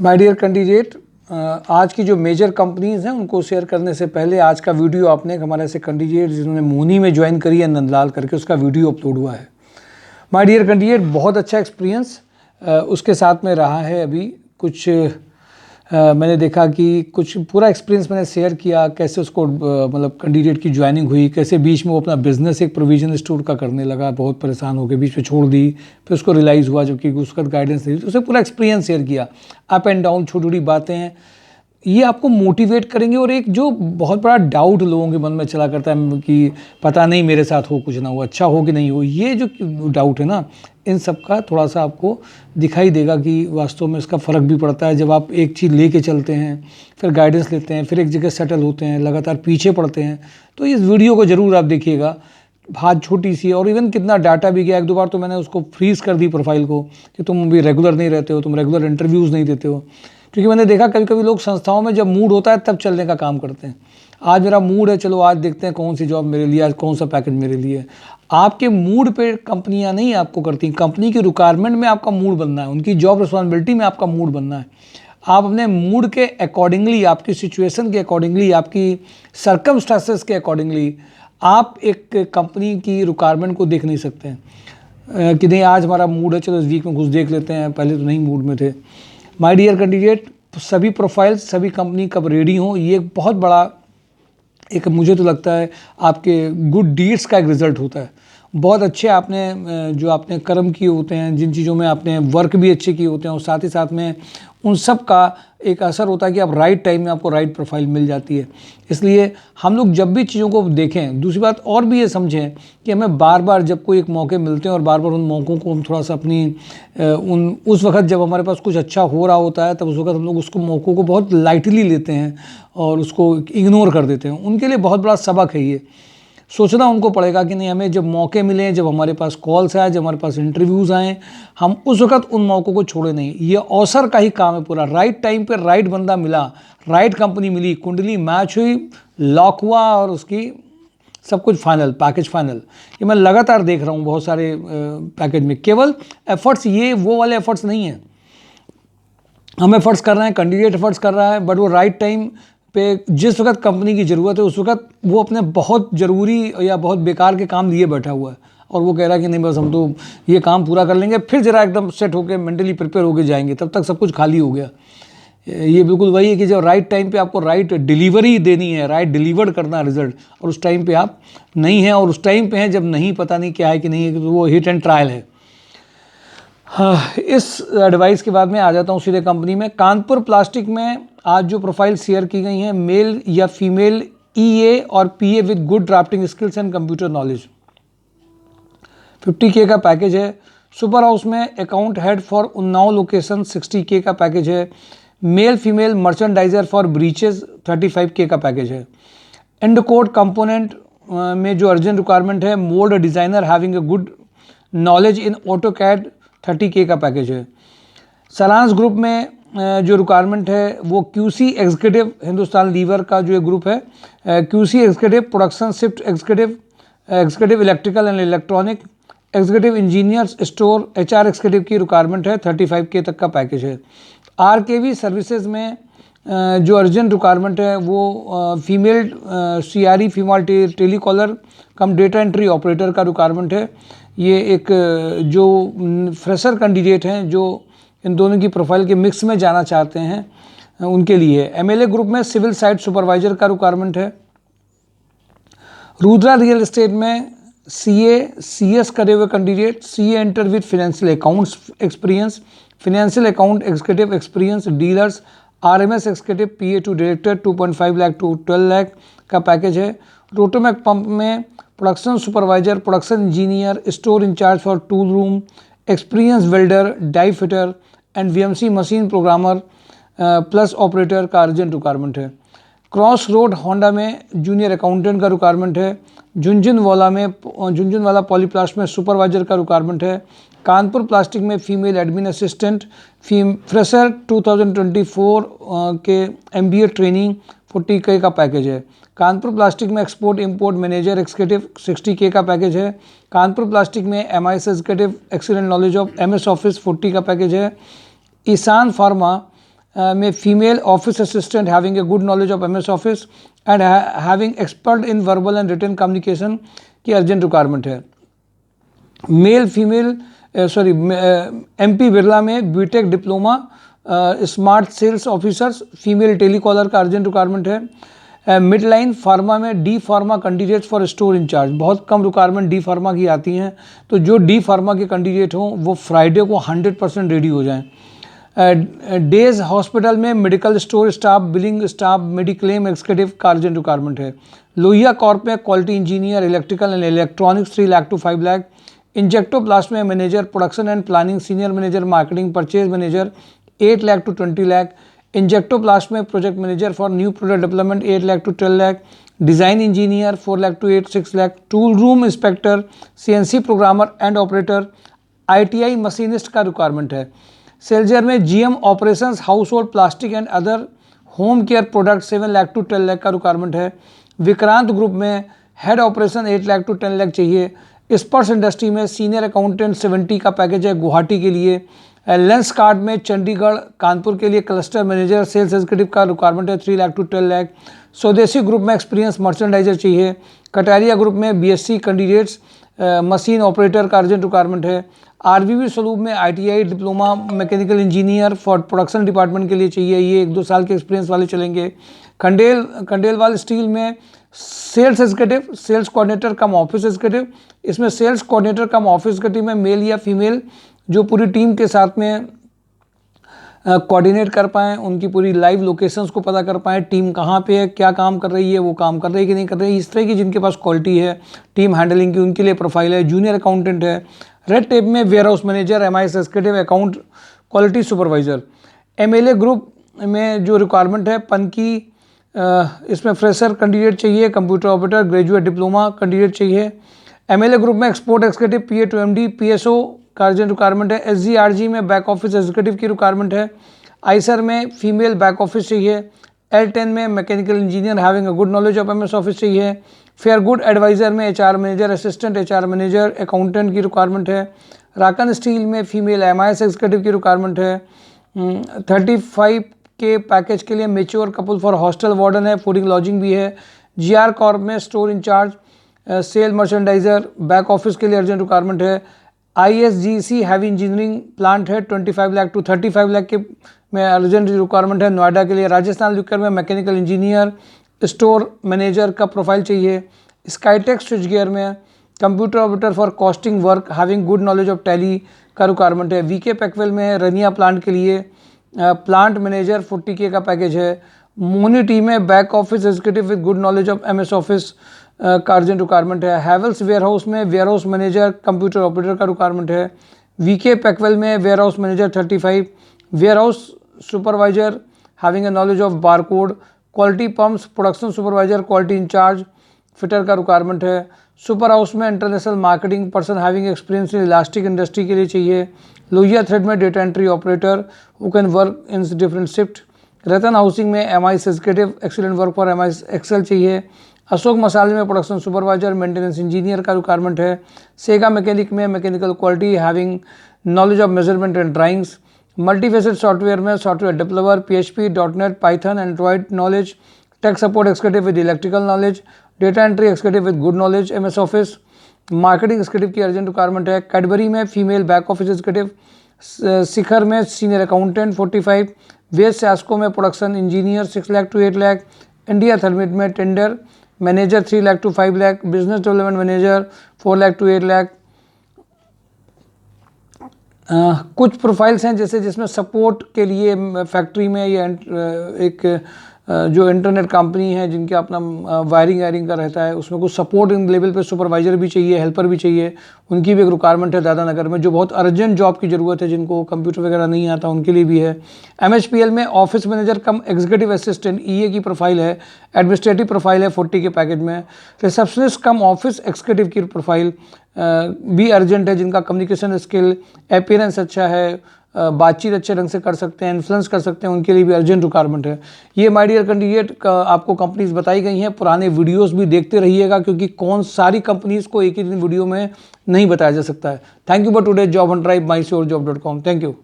My dear candidate, आज की जो मेजर कंपनीज़ हैं उनको शेयर करने से पहले आज का वीडियो आपने हमारे ऐसे कैंडिडेट जिन्होंने मोनी में ज्वाइन करी है नंदलाल करके, उसका वीडियो अपलोड हुआ है। माय डियर कैंडिडेट, बहुत अच्छा एक्सपीरियंस उसके साथ में रहा है। अभी कुछ मैंने देखा कि कुछ पूरा एक्सपीरियंस मैंने शेयर किया, कैसे उसको मतलब कैंडिडेट की ज्वाइनिंग हुई, कैसे बीच में वो अपना बिजनेस एक प्रोविजन स्टोर का करने लगा, बहुत परेशान हो गए, बीच में छोड़ दी, फिर उसको रियलाइज़ हुआ जबकि उसका गाइडेंस नहीं, तो उसे पूरा एक्सपीरियंस शेयर किया। अप एंड डाउन छोटी छोटी बातें हैं, ये आपको मोटिवेट करेंगे। और एक जो बहुत बड़ा डाउट लोगों के मन में चला करता है कि पता नहीं मेरे साथ हो कुछ ना हो, अच्छा हो कि नहीं हो, ये जो डाउट है ना, इन सब का थोड़ा सा आपको दिखाई देगा कि वास्तव में इसका फ़र्क भी पड़ता है। जब आप एक चीज़ लेके चलते हैं, फिर गाइडेंस लेते हैं, फिर एक जगह सेटल होते हैं, लगातार पीछे पड़ते हैं, तो इस वीडियो को ज़रूर आप देखिएगा। बात छोटी सी है और इवन कितना डाटा भी गया, एक दो बार तो मैंने उसको फ्रीज़ कर दी प्रोफाइल को कि तुम अभी रेगुलर नहीं रहते हो, तुम रेगुलर इंटरव्यूज़ नहीं देते हो। क्योंकि मैंने देखा कभी कभी लोग संस्थाओं में जब मूड होता है तब चलने का काम करते हैं। आज मेरा मूड है, चलो आज देखते हैं कौन सी जॉब मेरे लिए, आज कौन सा पैकेज मेरे लिए। आपके मूड पे कंपनियां नहीं आपको करती, कंपनी की रिक्वायरमेंट में आपका मूड बनना है, उनकी जॉब रिस्पॉन्सिबिलिटी में आपका मूड बनना है। आप अपने मूड के अकॉर्डिंगली, आपकी सिचुएशन के अकॉर्डिंगली, आपकी सर्कमस्टांसेस के अकॉर्डिंगली आप एक कंपनी की रिक्वायरमेंट को देख नहीं सकते हैं कि नहीं आज हमारा मूड है, चलो इस वीक में कुछ देख लेते हैं, पहले तो नहीं मूड में थे। माय डियर कैंडिडेट, सभी प्रोफाइल्स, सभी कंपनी कब रेडी हों, ये एक बहुत बड़ा एक मुझे तो लगता है आपके गुड डीड्स का एक रिज़ल्ट होता है। बहुत अच्छे आपने जो आपने कर्म किए होते हैं, जिन चीज़ों में आपने वर्क भी अच्छे किए होते हैं, और साथ ही साथ में उन सब का एक असर होता है कि आप राइट टाइम में आपको राइट प्रोफाइल मिल जाती है। इसलिए हम लोग जब भी चीज़ों को देखें, दूसरी बात और भी ये समझें कि हमें बार बार जब कोई एक मौके मिलते हैं और बार बार उन मौक़ों को हम थोड़ा सा अपनी उस वक्त जब हमारे पास कुछ अच्छा हो रहा होता है, तब उस वक्त हम लोग उसको मौक़ों को बहुत लाइटली लेते हैं और उसको इग्नोर कर देते हैं। उनके लिए बहुत बड़ा सबक है ये। सोचना उनको पड़ेगा कि नहीं, हमें जब मौके मिलें, जब हमारे पास कॉल्स आए, जब हमारे पास इंटरव्यूज़ आएँ, हम उस वक्त उन मौक़ों को छोड़े नहीं। ये अवसर का ही काम है पूरा। राइट टाइम पे राइट बंदा मिला, राइट कंपनी मिली, कुंडली मैच हुई, लॉक हुआ और उसकी सब कुछ फाइनल, पैकेज फाइनल। ये मैं लगातार देख रहा हूँ बहुत सारे पैकेज में। केवल एफर्ट्स, ये वो वाले एफर्ट्स नहीं हैं, हम एफर्ट्स कर रहे हैं, कैंडिडेट एफर्ट्स कर रहा है, बट वो राइट टाइम पे जिस वक्त कंपनी की ज़रूरत है उस वक्त वो अपने बहुत ज़रूरी या बहुत बेकार के काम लिए बैठा हुआ है और वो कह रहा है कि नहीं बस हम तो ये काम पूरा कर लेंगे, फिर ज़रा एकदम सेट होकर मेंटली प्रिपेयर होकर जाएंगे, तब तक सब कुछ खाली हो गया। ये बिल्कुल वही है कि जब राइट टाइम पे आपको राइट डिलीवरी देनी है, राइट डिलीवर्ड करना है रिजल्ट, और उस टाइम पे आप नहीं हैं, और उस टाइम पे हैं जब नहीं पता नहीं क्या है कि नहीं है, तो वो हिट एंड ट्रायल है। हाँ, इस एडवाइस के बाद में आ जाता हूँ सीधे कंपनी में। कानपुर प्लास्टिक में आज जो प्रोफाइल शेयर की गई हैं, मेल या फीमेल ईए और PA with good drafting skills and computer knowledge, 50K का पैकेज है। सुपर हाउस में account head for Unnao location, 60K का पैकेज है। Male female merchandiser for breeches, 35K का पैकेज है। एंड कोड कंपोनेंट में जो अर्जेंट रिक्वायरमेंट है, mould designer having a good knowledge in AutoCAD, 30K का पैकेज है। सारांश ग्रुप में जो रिक्वायरमेंट है वो क्यूसी एग्जीक्यूटिव, हिंदुस्तान लीवर का जो ग्रुप है, QC executive, production shift executive, executive electrical and electronic, executive engineers store, HR executive की रिक्वायरमेंट है, 35K तक का पैकेज है। आरकेवी सर्विसेज में जो अर्जेंट रिक्वायरमेंट है वो फीमेल सीआरई, फीमेल टेलीकॉलर कम डेटा एंट्री ऑपरेटर का रिक्वायरमेंट है। ये एक जो फ्रेशर कैंडिडेट हैं जो इन दोनों की प्रोफाइल के मिक्स में जाना चाहते हैं उनके लिए। एमएलए ग्रुप में सिविल साइट सुपरवाइजर का रिक्वायरमेंट है। रुद्रा रियल एस्टेट में सीएस करे हुए candidate, CA inter with financial accounts experience, financial account executive experience, dealers, RMS executive, PA to director, 2.5 lakh to 12 lakh का पैकेज है। रोटोमैक पंप में production supervisor, production engineer, store incharge for tool room, experience welder, die fitter and VMC machine programmer plus operator का urgent requirement है। Cross road Honda में junior accountant का requirement है। Jhunjhunwala Polyplast में supervisor का requirement है। Kanpur plastic में female admin assistant, fresher 2024 के एमबीए ट्रेनिंग, 40K का पैकेज है। कानपुर प्लास्टिक में export import manager executive, 60K का पैकेज है। कानपुर प्लास्टिक में MIS executive, excellent knowledge of MS office, 40 का पैकेज है। ईशान फार्मा में female office assistant having a good knowledge of MS office and having expert in verbal and written communication की urgent requirement है। Male female MP Birla में BTech diploma smart sales officers female telecaller का urgent requirement है। Mid line pharma में D pharma candidates for store incharge, बहुत कम requirement D pharma की आती हैं, तो जो डी फार्मा के कैंडिडेट हों वो फ्राइडे को 100% रेडी हो जाएं। डेज हॉस्पिटल में medical store staff, billing staff, mediclaim executive का अर्जेंट रिक्वायरमेंट है। लोहिया कॉर्प में quality engineer electrical and electronics 3 lakh to 5 lakh. Injectoplast में manager production and planning, senior manager marketing, purchase manager 8 lakh to 20 lakh. Injectoplast में project manager for new product development 8 lakh to 12 lakh. Design engineer 4 lakh to 6 lakh. Tool room inspector, CNC programmer and operator, ITI machinist का requirement है। सेल्जर में GM operations house hold plastic and other home care product 7 lakh to 10 lakh का requirement है। Vikrant group में head operation 8 lakh to 10 lakh चाहिए। Sparsh industry में senior accountant 70 का पैकेज है गुवाहाटी के लिए। लेंस कार्ड में चंडीगढ़ कानपुर के लिए क्लस्टर मैनेजर सेल्स एग्जीक्यूटिव का रिक्वायरमेंट है 3 लाख टू 12 लाख। स्वदेशी ग्रुप में एक्सपीरियंस मर्चेंडाइजर चाहिए। कटारिया ग्रुप में BSc कैंडिडेट्स मशीन ऑपरेटर का अर्जेंट रिक्वायरमेंट है। RVB स्वरूप में ITI diploma mechanical engineer for production department के लिए चाहिए, ये 1-2 साल के एक्सपीरियंस वाले चलेंगे। खंडेलवाल स्टील में सेल्स एग्जीक्यूटिव, सेल्स कोऑर्डिनेटर कम ऑफिस एग्जीक्यूटिव, इसमें सेल्स कोऑर्डिनेटर कम ऑफिस एग्जीक्यूटिव में मेल या फीमेल जो पूरी टीम के साथ में कोऑर्डिनेट कर पाएँ, उनकी पूरी लाइव लोकेशंस को पता कर पाएँ, टीम कहाँ पे है, क्या काम कर रही है, वो काम कर रही है कि नहीं कर रही है, इस तरह की जिनके पास क्वालिटी है टीम हैंडलिंग की, उनके लिए प्रोफाइल है। जूनियर अकाउंटेंट है। रेड टेप में warehouse manager, MIS executive, account quality supervisor. MLA group में जो रिक्वायरमेंट है पनकी, इसमें फ्रेशर कैंडिडेट चाहिए, computer operator, graduate diploma candidate चाहिए। MLA ग्रुप में export executive, PA to MD, PSO का अर्जेंट रिक्वायरमेंट है। SGRG में बैक ऑफिस एग्जीक्यूटिव की रिक्वायरमेंट है। आइसर में फीमेल बैक ऑफिस चाहिए। L10 में mechanical engineer having a good knowledge of MS office चाहिए। फेयर गुड एडवाइजर में HR manager, assistant HR manager, accountant की रिक्वायरमेंट है। राकन स्टील में फीमेल MIS एग्जीक्यूटिव की रिक्वायरमेंट है। 35 के पैकेज के लिए mature couple for hostel warden है, फूडिंग लॉजिंग भी है। GR कॉर्प में store incharge, sale merchandiser, back office के लिए अर्जेंट रिक्वायरमेंट है। ISGC हैवी इंजीनियरिंग प्लांट है 25 लाख टू 35 लाख के में अर्जेंट रिक्वायरमेंट है नोएडा के लिए। राजस्थान लिक्कर में मैकेनिकल इंजीनियर, स्टोर मैनेजर का प्रोफाइल चाहिए। स्काईटेक स्विच गियर में computer operator for costing work having good knowledge of tally का रिक्वायरमेंट है। VK पैकवेल में रनिया प्लांट के लिए प्लांट मैनेजर 40K का पैकेज है। मोनी टी में back office executive with good knowledge of MS office का अर्जेंट रिक्वायरमेंट है। हैवेल्स वेयर हाउस में warehouse manager, computer operator का रिक्वायरमेंट है। VK पैकवेल में warehouse manager 35, warehouse supervisor having a knowledge of barcode, quality pumps production supervisor, quality incharge fitter का requirement है। Super house में international marketing person having experience in elastic industry के लिए चाहिए। Lohia thread में data entry operator who can work in different shift. Ratan housing में MIS executive excellent work for MIS Excel चाहिए। अशोक मसाले में प्रोडक्शन सुपरवाइजर मेंटेनेंस इंजीनियर का requirement है। Sega mechanic में mechanical quality having knowledge of measurement and drawings. Multifacet software में software developer, PHP, .NET, Python, Android knowledge. Tech support executive with electrical knowledge. Data entry executive with good knowledge MS office. Marketing executive की urgent requirement है। Cadbury में female back office executive. Shikhar में senior accountant 45। West सैस्को में production engineer 6 lakh to 8 lakh. India Thermit में tender manager 3 lakh to 5 lakh. Business development manager 4 lakh to 8 lakh. कुछ profiles हैं जैसे जिसमें सपोर्ट के लिए फैक्ट्री में या एक जो इंटरनेट कंपनी है जिनके अपना वायरिंग का रहता है, उसमें कुछ सपोर्ट इन लेवल पे सुपरवाइजर भी चाहिए, हेल्पर भी चाहिए, उनकी भी एक रिक्वायरमेंट है दादानगर में, जो बहुत अर्जेंट जॉब की ज़रूरत है, जिनको कंप्यूटर वगैरह नहीं आता उनके लिए भी है। MHPL में ऑफिस मैनेजर कम एग्जीक्यूटिव असिस्टेंट EA की प्रोफाइल है, एडमिनिस्ट्रेटिव प्रोफाइल है 40 के पैकेज में। रिसेप्शनिस्ट कम ऑफिस एग्जीक्यूटिव की प्रोफाइल भी अर्जेंट है, जिनका कम्युनिकेशन स्किल, अपीयरेंस अच्छा है, बातचीत अच्छे ढंग से कर सकते हैं, इन्फ्लुएंस कर सकते हैं, उनके लिए भी अर्जेंट रिक्वायरमेंट है। ये माय डियर कैंडिडेट आपको कंपनीज बताई गई हैं। पुराने वीडियोस भी देखते रहिएगा, क्योंकि कौन सारी कंपनीज को एक ही दिन वीडियो में नहीं बताया जा सकता है। Thank you for today job on drive, mysurejobs.com। Thank you.